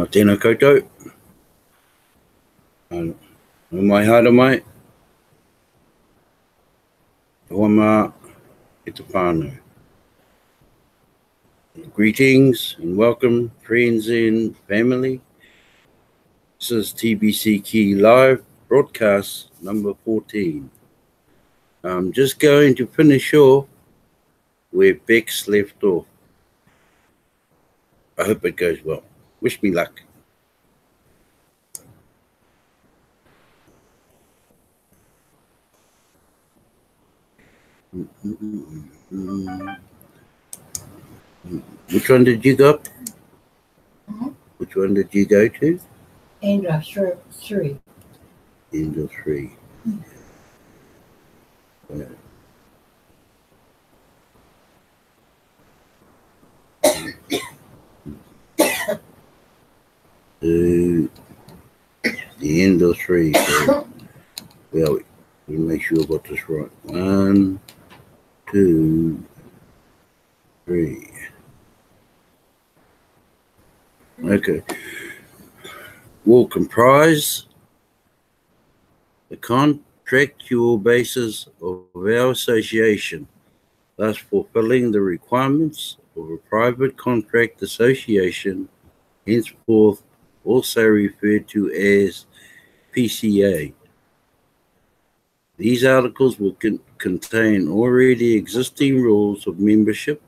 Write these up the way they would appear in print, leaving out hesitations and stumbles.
Tēnā koutou. Mai haere mai. Hoa mā e te whānau. Greetings and welcome, friends and family. This is TBC Kii Live Broadcast number 14. I'm just going to finish off where Bex left off. I hope it goes well. Wish me luck. Which one did you go? Which one did you go to? End of 3. End of 3. To the end of 3. So, well, we make sure I got this right. 1, 2, 3. Okay. Will comprise the contractual basis of our association, thus fulfilling the requirements of a private contract association, henceforth also referred to as PCA. These articles will contain already existing rules of membership,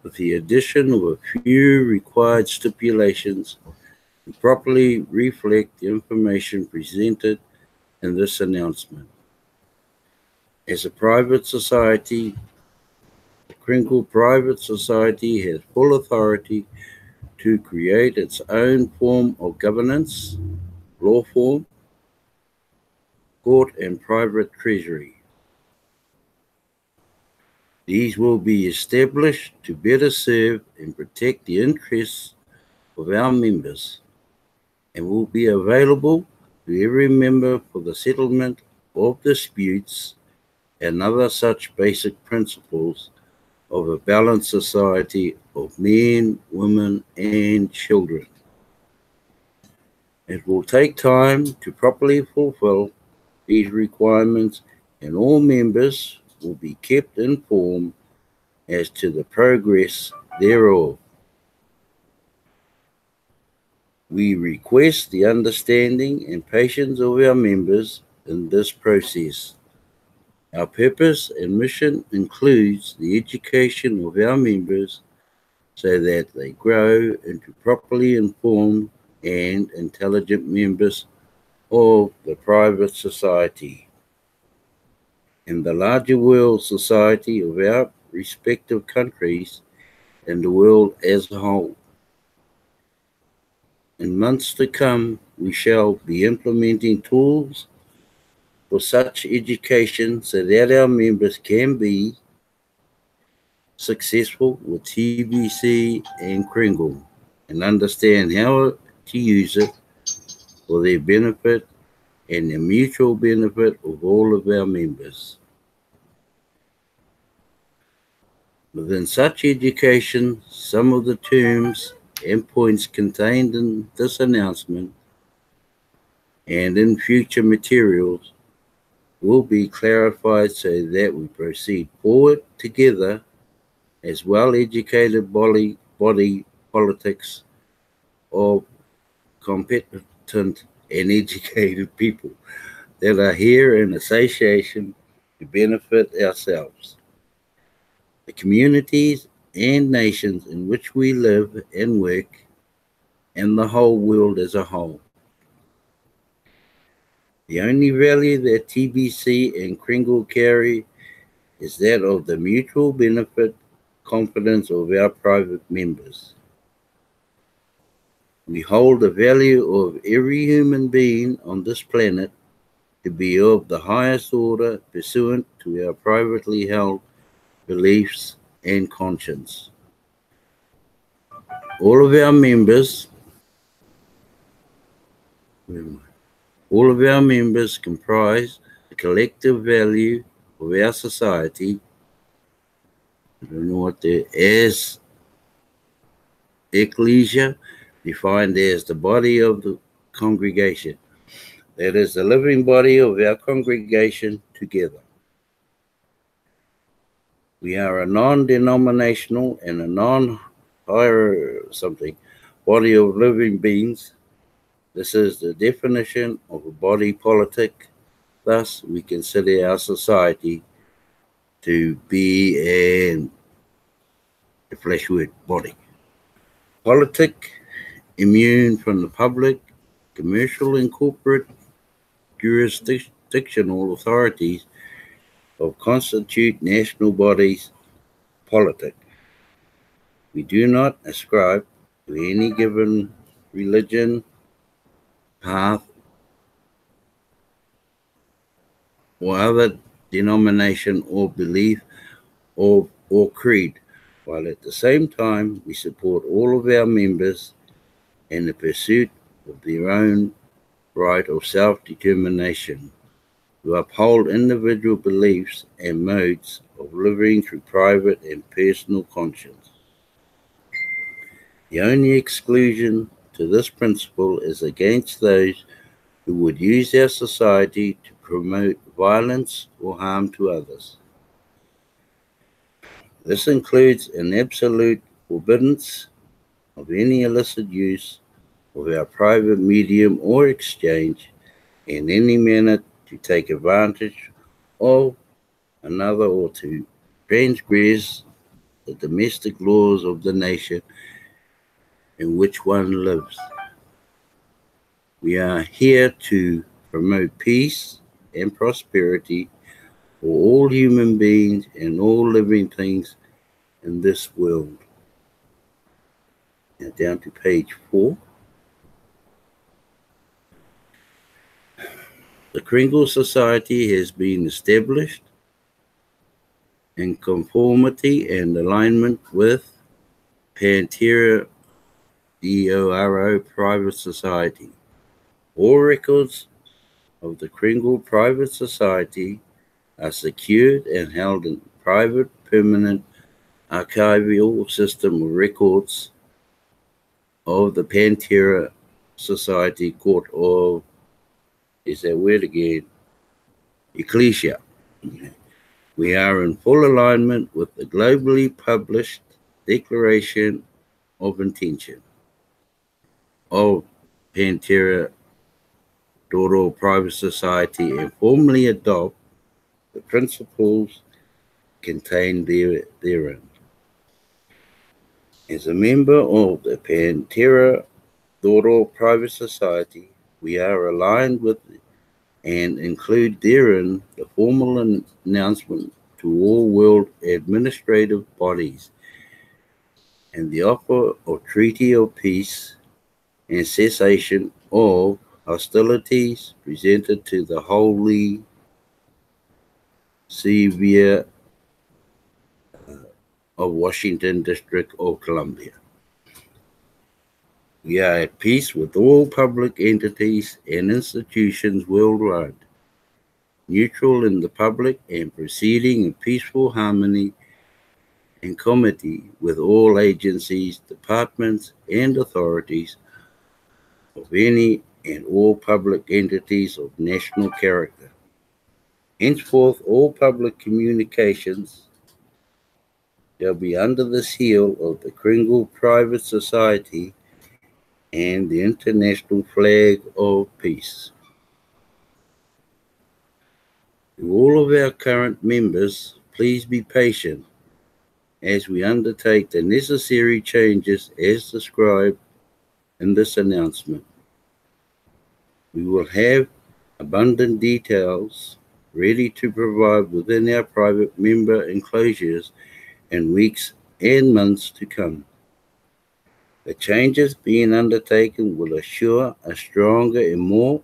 with the addition of a few required stipulations to properly reflect the information presented in this announcement. As a private society, the Kringle Private Society has full authority to create its own form of governance, law form, court and private treasury. These will be established to better serve and protect the interests of our members and will be available to every member for the settlement of disputes and other such basic principles of a balanced society of men, women, and children. It will take time to properly fulfill these requirements, and all members will be kept informed as to the progress thereof. We request the understanding and patience of our members in this process. Our purpose and mission includes the education of our members so that they grow into properly informed and intelligent members of the private society and the larger world society of our respective countries and the world as a whole. In months to come, we shall be implementing tools for such education so that our members can be successful with TBC and Kringle and understand how to use it for their benefit and the mutual benefit of all of our members. Within such education, some of the terms and points contained in this announcement and in future materials will be clarified so that we proceed forward together as well-educated body politics of competent and educated people that are here in association to benefit ourselves, the communities and nations in which we live and work, and the whole world as a whole. The only value that TBC and Kringle carry is that of the mutual benefit, confidence of our private members. We hold the value of every human being on this planet to be of the highest order pursuant to our privately held beliefs and conscience. All of our members comprise the collective value of our society. I don't know what as ecclesia, defined as the body of the congregation. That is the living body of our congregation together. We are a non-denominational and a non-hierarchical body of living beings. This is the definition of a body politic. Thus, we consider our society to be a flesh word body. Politic, immune from the public, commercial and corporate jurisdictional authorities of constitute national bodies. Politic. We do not ascribe to any given religion, path, or other denomination or belief or creed, while at the same time we support all of our members in the pursuit of their own right of self-determination to uphold individual beliefs and modes of living through private and personal conscience. The only exclusion to this principle is against those who would use our society to promote violence or harm to others. This includes an absolute forbiddance of any illicit use of our private medium or exchange in any manner to take advantage of another or to transgress the domestic laws of the nation in which one lives. We are here to promote peace and prosperity for all human beings and all living things in this world. Now down to page 4. The Kringle Society has been established in conformity and alignment with Pantera DORO Private Society. All records of the Kringle Private Society are secured and held in private permanent archival system of records of the Pantera Society Court of, is that word again, Ecclesia. We are in full alignment with the globally published Declaration of Intention of Pantera Doro Private Society and formally adopt the principles contained therein. As a member of the Pantera Doro Private Society, we are aligned with and include therein the formal announcement to all world administrative bodies and the offer of treaty of peace and cessation of hostilities presented to the Holy See of Washington District of Columbia. We are at peace with all public entities and institutions worldwide, neutral in the public and proceeding in peaceful harmony and comity with all agencies, departments, and authorities of any and all public entities of national character. Henceforth, all public communications shall be under the seal of the Kringle Private Society and the International Flag of Peace. To all of our current members, please be patient as we undertake the necessary changes as described in this announcement. We will have abundant details ready to provide within our private member enclosures in weeks and months to come. The changes being undertaken will assure a stronger and more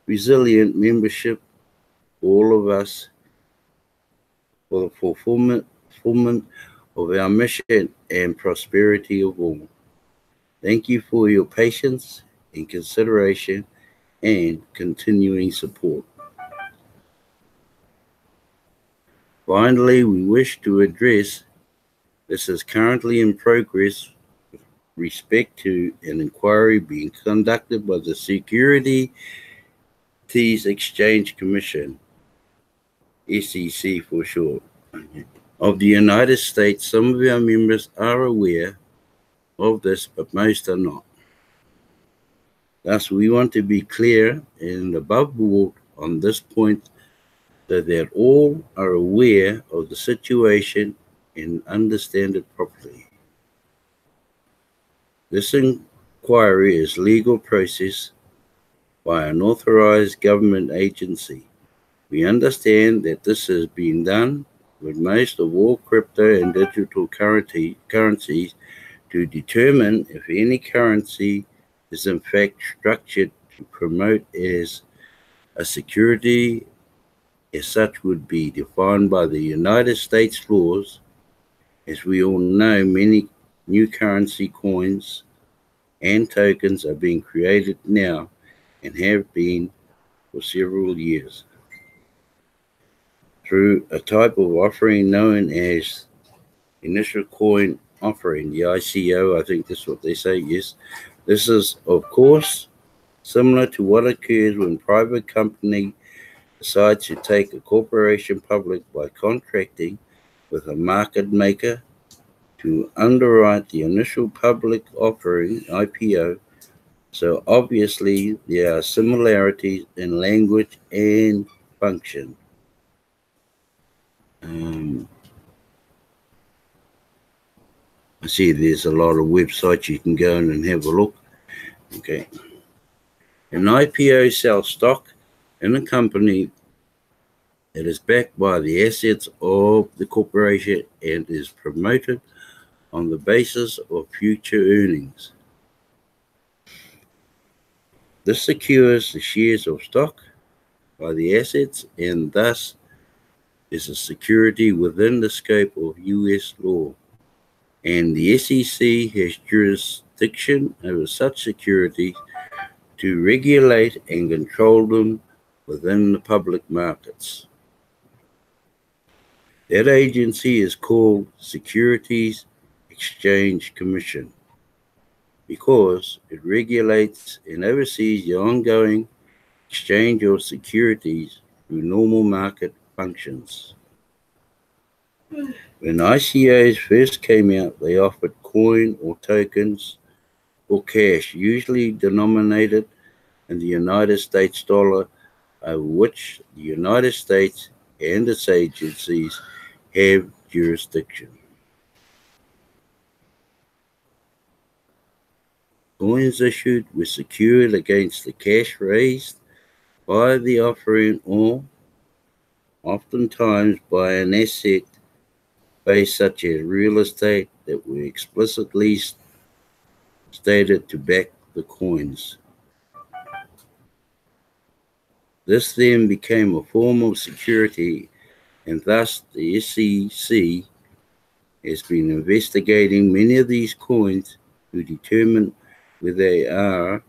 resilient membership for all of us for the fulfillment of our mission and prosperity of all. Thank you for your patience and consideration and continuing support. Finally, we wish to address this is currently in progress respect to an inquiry being conducted by the Securities Exchange Commission, SEC for short, of the United States. Some of our members are aware of this, but most are not. Thus, we want to be clear and above board on this point so that all are aware of the situation and understand it properly. This inquiry is legal process by an authorized government agency. We understand that this has been done with most of all crypto and digital currencies to determine if any currency is in fact structured to promote as a security, as such would be defined by the United States laws. As we all know, many new currency coins and tokens are being created now and have been for several years through a type of offering known as initial coin offering, the ICO. I think that's what they say, yes. This is, of course, similar to what occurs when private company decides to take a corporation public by contracting with a market maker to underwrite the initial public offering, IPO. So obviously there are similarities in language and function. I see there's a lot of websites you can go in and have a look. Okay. An IPO sells stock in a company that is backed by the assets of the corporation and is promoted on the basis of future earnings. This secures the shares of stock by the assets and thus is a security within the scope of US law. And the SEC has jurisdiction over such securities to regulate and control them within the public markets. That agency is called Securities Exchange Commission because it regulates and oversees the ongoing exchange of securities through normal market functions. When ICOs first came out, they offered coin or tokens or cash, usually denominated in the United States dollar, over which the United States and its agencies have jurisdiction. Coins issued were secured against the cash raised by the offering or oftentimes by an asset base such as real estate that were explicitly stated to back the coins. This then became a form of security, and thus the SEC has been investigating many of these coins to determine whether they are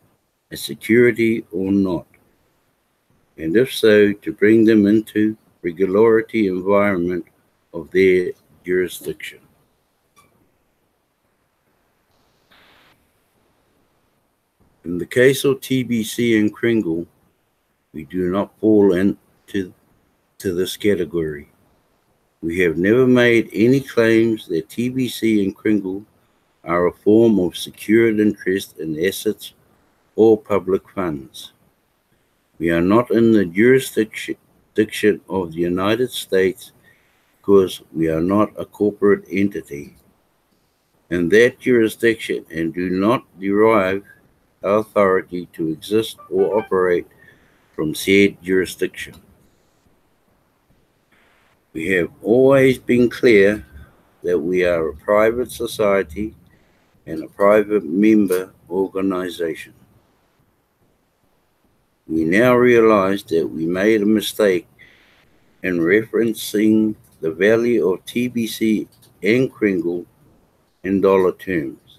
a security or not, and if so, to bring them into regulatory environment of their jurisdiction. In the case of TBC and Kringle, we do not fall into this category. We have never made any claims that TBC and Kringle are a form of secured interest in assets or public funds. We are not in the jurisdiction of the United States because we are not a corporate entity in that jurisdiction and do not derive our authority to exist or operate from said jurisdiction. We have always been clear that we are a private society and a private member organization. We now realize that we made a mistake in referencing the value of TBC and Kringle in dollar terms.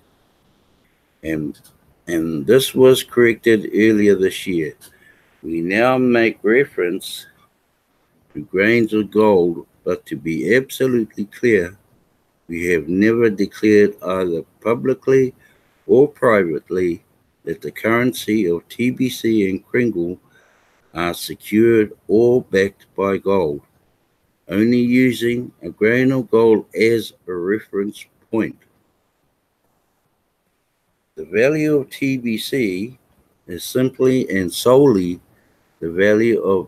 And this was corrected earlier this year. We now make reference to grains of gold, but to be absolutely clear, we have never declared either publicly or privately that the currency of TBC and Kringle are secured or backed by gold, only using a grain of gold as a reference point. The value of TBC is simply and solely the value of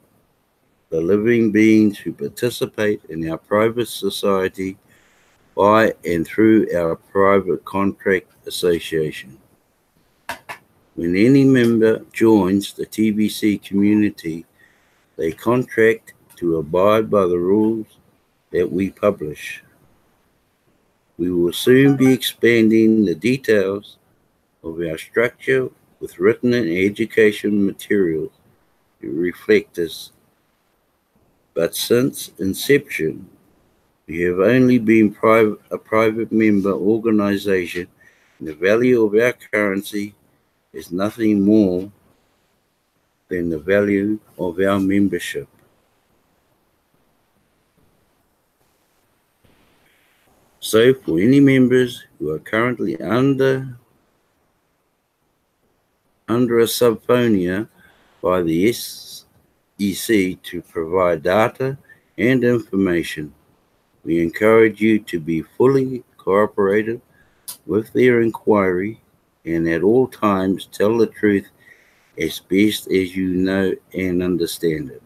the living beings who participate in our private society by and through our private contract association. When any member joins the TBC community, they contract to abide by the rules that we publish. We will soon be expanding the details of our structure with written and education materials to reflect this. But since inception, we have only been a private member organization, and the value of our currency is nothing more than the value of our membership. So for any members who are currently under a subpoena by the SEC to provide data and information, we encourage you to be fully cooperative with their inquiry and at all times tell the truth as best as you know and understand it.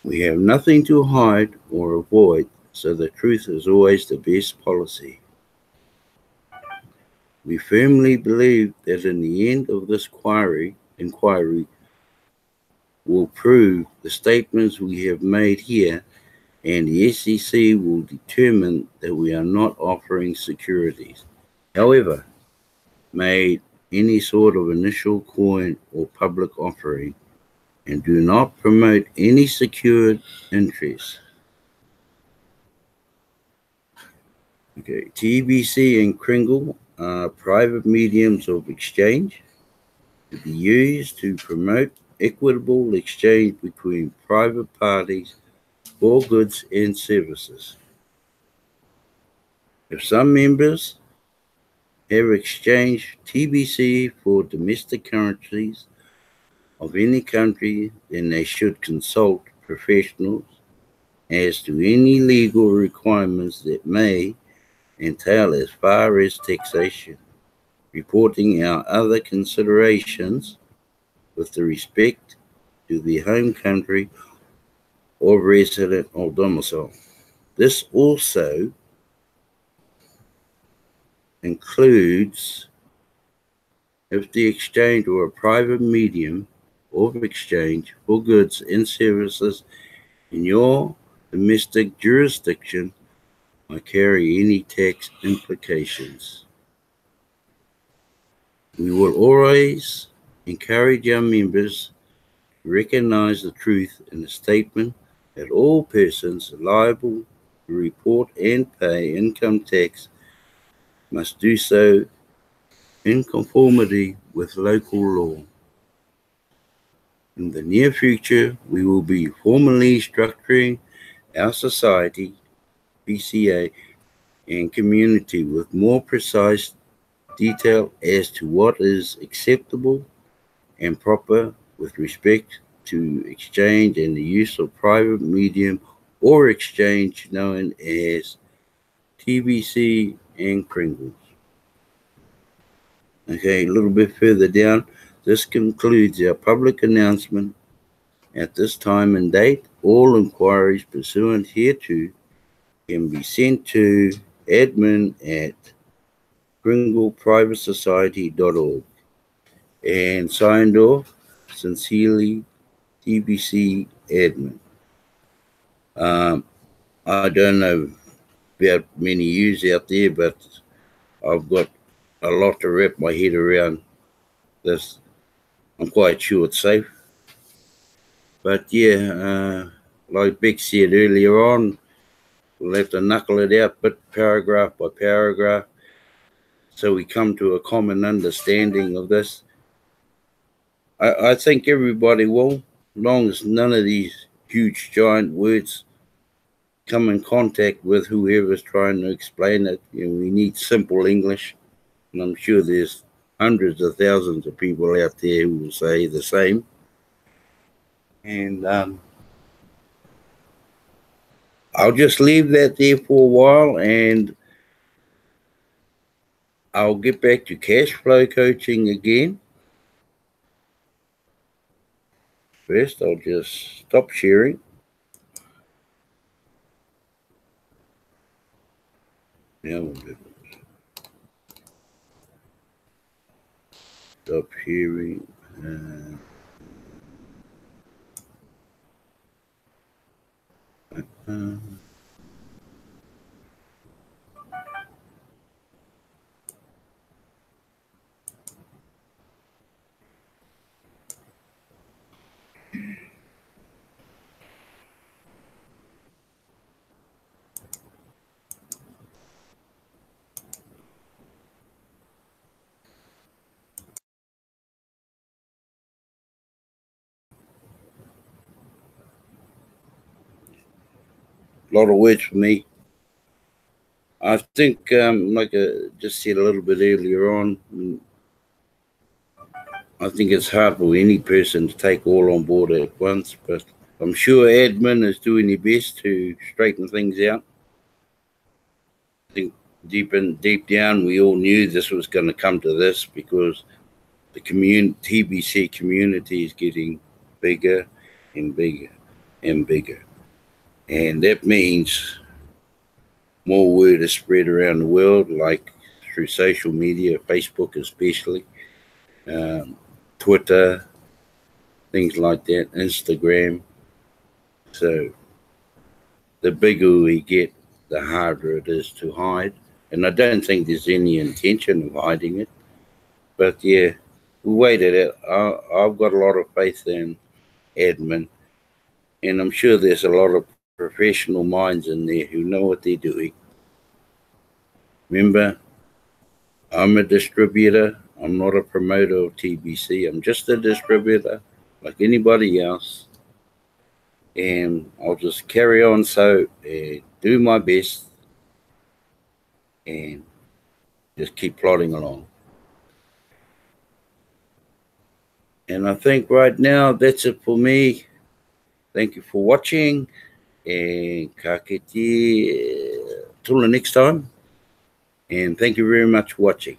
We have nothing to hide or avoid, so the truth is always the best policy. We firmly believe that in the end of this inquiry will prove the statements we have made here, and the SEC will determine that we are not offering securities. However, made any sort of initial coin or public offering and do not promote any secured interest. Okay, TBC and Kringle are private mediums of exchange to be used to promote equitable exchange between private parties for goods and services. If some members have exchanged TBC for domestic currencies of any country, then they should consult professionals as to any legal requirements that may entail as far as taxation, reporting our other considerations with respect to the home country or resident or domicile. This also includes if the exchange or a private medium of exchange for goods and services in your domestic jurisdiction might carry any tax implications. We will always encourage our members to recognize the truth in the statement that all persons liable to report and pay income tax must do so in conformity with local law. In the near future, we will be formally structuring our society, BCA, and community with more precise detail as to what is acceptable and proper with respect to exchange and the use of private medium or exchange known as TBC and Kringles. Okay, a little bit further down, this concludes our public announcement. At this time and date, all inquiries pursuant hereto can be sent to admin@kringleprivatesociety.org and signed off, sincerely, TBC admin. I don't know about many yous out there, but I've got a lot to wrap my head around this. I'm quite sure it's safe. But yeah, like Beck said earlier on, we'll have to knuckle it out paragraph by paragraph so we come to a common understanding of this. I think everybody will, as long as none of these huge giant words come in contact with whoever's trying to explain it. We need simple English, And I'm sure there's hundreds of thousands of people out there who will say the same. And I'll just leave that there for a while, and I'll get back to cash flow coaching again. First, I'll just stop sharing. Now we'll do stop sharing. A lot of words for me. I think, like I just said a little bit earlier on, I think it's hard for any person to take all on board at once, but I'm sure admin is doing their best to straighten things out. I think deep down, we all knew this was going to come to this because the TBC community is getting bigger and bigger and bigger. And that means more word is spread around the world, like through social media, Facebook especially, Twitter, things like that, Instagram. So the bigger we get, the harder it is to hide. And I don't think there's any intention of hiding it. But yeah, we waited it out. I've got a lot of faith in admin. And I'm sure there's a lot of professional minds in there who know what they're doing. Remember, I'm a distributor. I'm not a promoter of TBC. I'm just a distributor like anybody else. And I'll just carry on do my best and just keep plodding along. And I think right now that's it for me. Thank you for watching, and ka kite till the next time. And thank you very much for watching.